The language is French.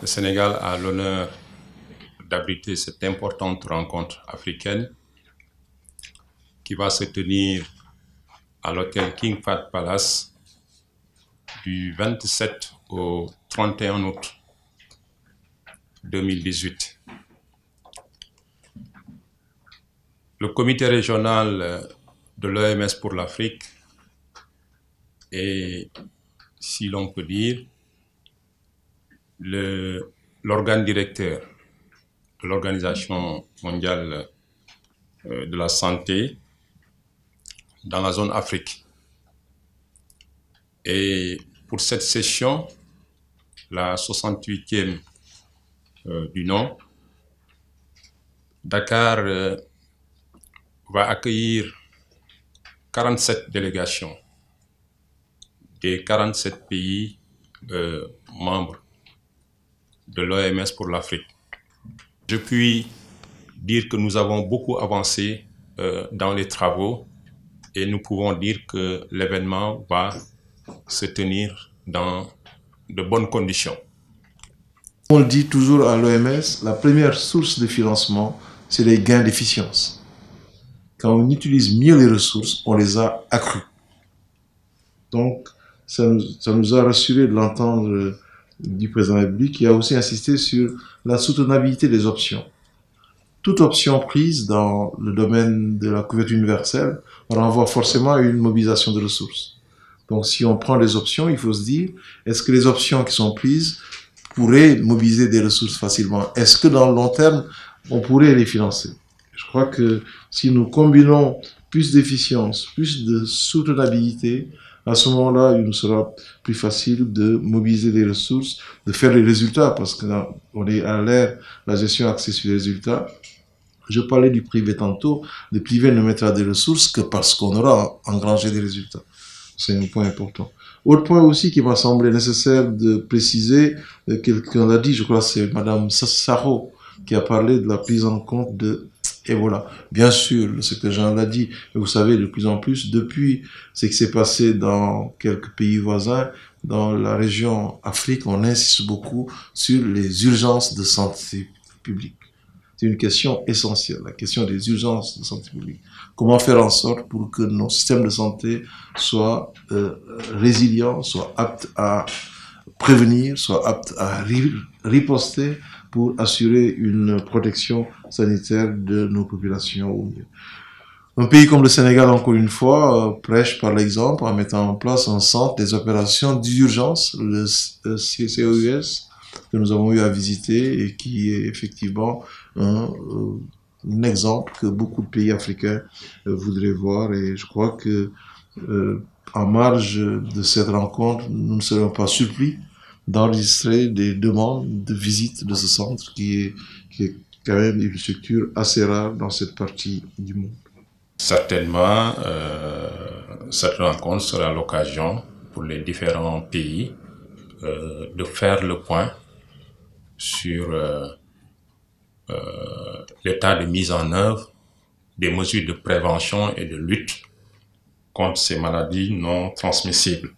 Le Sénégal a l'honneur d'abriter cette importante rencontre africaine qui va se tenir à l'hôtel King Fahd Palace du 27 au 31 août 2018. Le comité régional de l'OMS pour l'Afrique est, si l'on peut dire, l'organe directeur de l'Organisation mondiale de la santé dans la zone Afrique. Et pour cette session, la 68e du nom, Dakar va accueillir 47 délégations des 47 pays membres de l'OMS pour l'Afrique. Je puis dire que nous avons beaucoup avancé dans les travaux et nous pouvons dire que l'événement va se tenir dans de bonnes conditions. On le dit toujours à l'OMS, la première source de financement, c'est les gains d'efficience. Quand on utilise mieux les ressources, on les a accrues. Donc, ça nous a rassuré de l'entendre du président de la République qui a aussi insisté sur la soutenabilité des options. Toute option prise dans le domaine de la couverture universelle renvoie forcément à une mobilisation de ressources. Donc si on prend les options, il faut se dire, est-ce que les options qui sont prises pourraient mobiliser des ressources facilement? Est-ce que dans le long terme, on pourrait les financer? Je crois que si nous combinons plus d'efficience, plus de soutenabilité, à ce moment-là, il nous sera plus facile de mobiliser des ressources, de faire les résultats, parce qu'on est à l'ère, la gestion axée sur les résultats. Je parlais du privé tantôt, le privé ne mettra des ressources que parce qu'on aura engrangé des résultats. C'est un point important. Autre point aussi qui m'a semblé nécessaire de préciser, quelqu'un l'a dit, je crois que c'est Madame Sassaro qui a parlé de la prise en compte de Ebola. Bien sûr, le secrétaire général l'a dit, mais vous savez, de plus en plus, depuis ce qui s'est passé dans quelques pays voisins, dans la région Afrique, on insiste beaucoup sur les urgences de santé publique. C'est une question essentielle, la question des urgences de santé publique. Comment faire en sorte pour que nos systèmes de santé soient résilients, soient aptes à prévenir, soient aptes à riposter pour assurer une protection sanitaire de nos populations au mieux. Un pays comme le Sénégal, encore une fois, prêche par l'exemple en mettant en place un centre des opérations d'urgence, le CCOUS, que nous avons eu à visiter et qui est effectivement un exemple que beaucoup de pays africains voudraient voir. Et je crois que en marge de cette rencontre, nous ne serons pas surpris d'enregistrer des demandes de visite de ce centre qui est quand même une structure assez rare dans cette partie du monde. Certainement, cette rencontre sera l'occasion pour les différents pays de faire le point sur l'état de mise en œuvre des mesures de prévention et de lutte contre ces maladies non transmissibles.